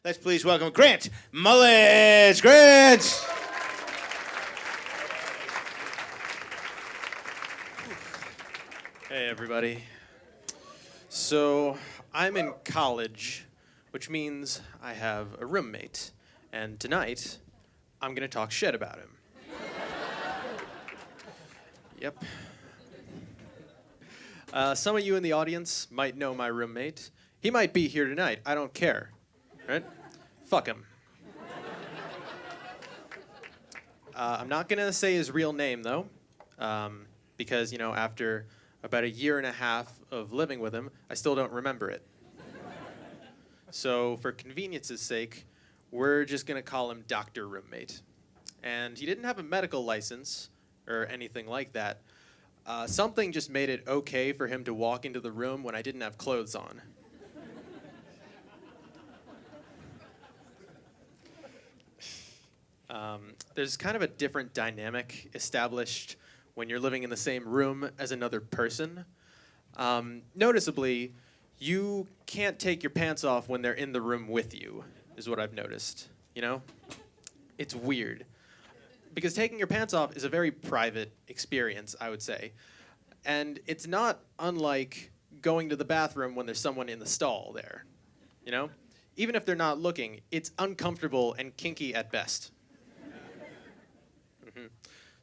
Let's please welcome Grant Mulitz. Grant! Hey, everybody. So, I'm in college, which means I have a roommate. And tonight, I'm going to talk shit about him. Yep. Some of you in the audience might know my roommate. He might be here tonight. I don't care. Right? Fuck him. I'm not going to say his real name, though, because, after about a year and a half of living with him, I still don't remember it. So, for convenience's sake, we're just going to call him Dr. Roommate. And he didn't have a medical license or anything like that. Something just made it okay for him to walk into the room when I didn't have clothes on. There's kind of a different dynamic established when you're living in the same room as another person. Noticeably, you can't take your pants off when they're in the room with you, is what I've noticed. It's weird. Because taking your pants off is a very private experience, I would say. And it's not unlike going to the bathroom when there's someone in the stall there. Even if they're not looking, it's uncomfortable and kinky at best.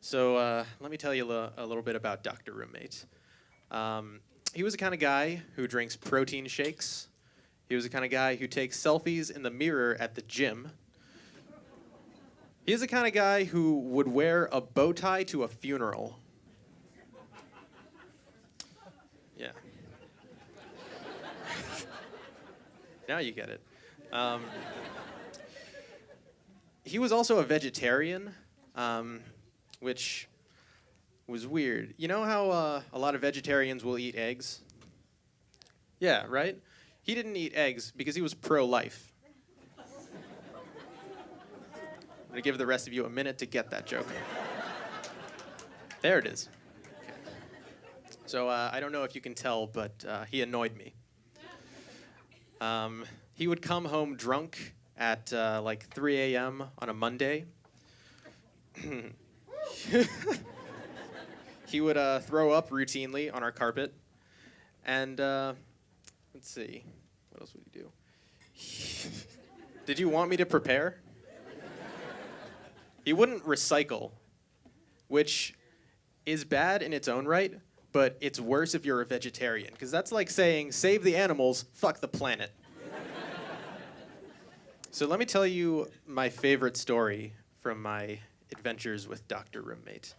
So let me tell you a little bit about Dr. Roommate. He was the kind of guy who drinks protein shakes. He was the kind of guy who takes selfies in the mirror at the gym. He's the kind of guy who would wear a bow tie to a funeral. Yeah. Now you get it. He was also a vegetarian, which was weird. You know how a lot of vegetarians will eat eggs? Yeah, right? He didn't eat eggs because he was pro-life. I'm going to give the rest of you a minute to get that joke. There it is. Okay. So I don't know if you can tell, but he annoyed me. He would come home drunk at like 3 a.m. on a Monday. He would throw up routinely on our carpet. And let's see. What else would he do? Did you want me to prepare? He wouldn't recycle, which is bad in its own right, but it's worse if you're a vegetarian, because that's like saying, save the animals, fuck the planet. So let me tell you my favorite story from my adventures with Dr. Roommate.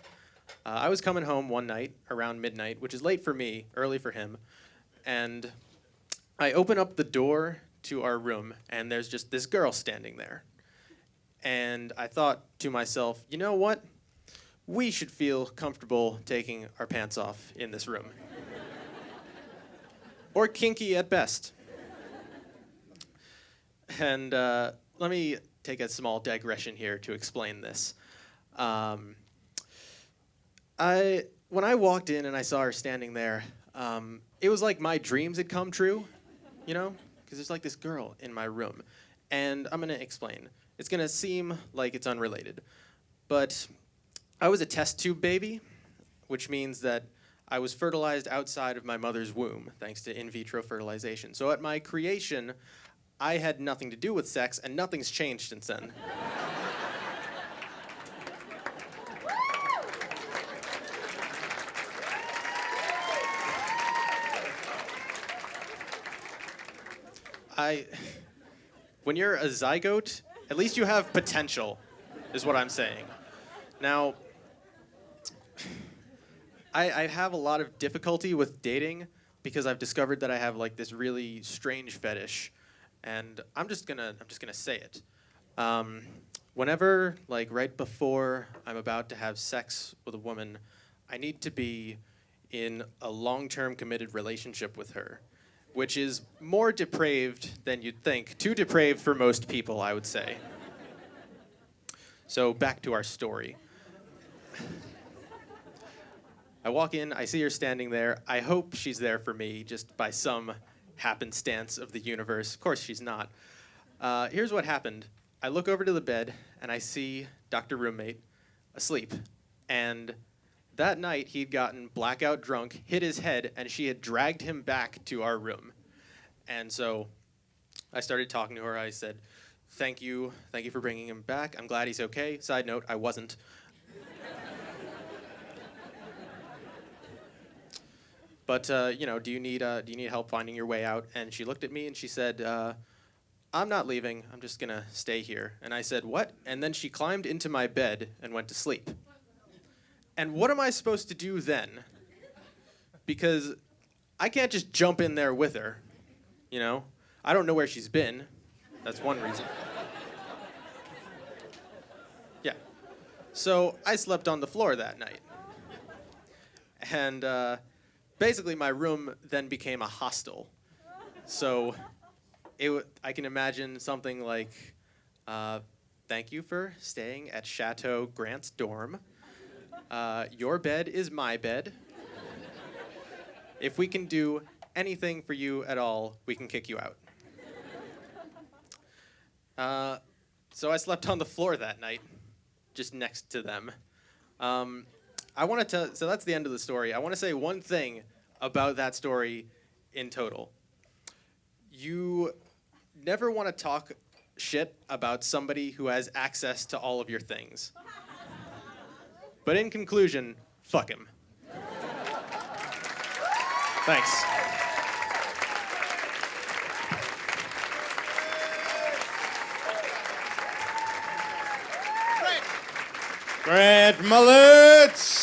I was coming home one night around midnight, which is late for me, early for him, and I open up the door to our room, and there's just this girl standing there. And I thought to myself, you know what? We should feel comfortable taking our pants off in this room. Or kinky at best. And let me take a small digression here to explain this. When I walked in and I saw her standing there, it was like my dreams had come true, because there's like this girl in my room. And I'm going to explain. It's going to seem like it's unrelated. But I was a test tube baby, which means that I was fertilized outside of my mother's womb, thanks to in vitro fertilization. So at my creation, I had nothing to do with sex, and nothing's changed since then. When you're a zygote, at least you have potential, is what I'm saying. Now, I have a lot of difficulty with dating because I've discovered that I have like this really strange fetish, and I'm just gonna say it. Whenever, like right before I'm about to have sex with a woman, I need to be in a long-term committed relationship with her, which is more depraved than you'd think. Too depraved for most people, I would say. So back to our story. I walk in, I see her standing there. I hope she's there for me just by some happenstance of the universe. Of course she's not. Here's what happened. I look over to the bed, and I see Dr. Roommate asleep. And that night, he'd gotten blackout drunk, hit his head, and she had dragged him back to our room. And so I started talking to her. I said, thank you for bringing him back. I'm glad he's okay. Side note, I wasn't. But, do you need help finding your way out? And she looked at me and she said, I'm not leaving. I'm just going to stay here. And I said, what? And then she climbed into my bed and went to sleep. And what am I supposed to do then? Because I can't just jump in there with her, I don't know where she's been. That's one reason. Yeah. So I slept on the floor that night. And basically my room then became a hostel. So I can imagine something like, thank you for staying at Chateau Grant's dorm. Your bed is my bed. If we can do anything for you at all, we can kick you out. So I slept on the floor that night, just next to them. So that's the end of the story. I want to say one thing about that story in total. You never want to talk shit about somebody who has access to all of your things. But in conclusion, fuck him. Thanks. Grant Mulitz!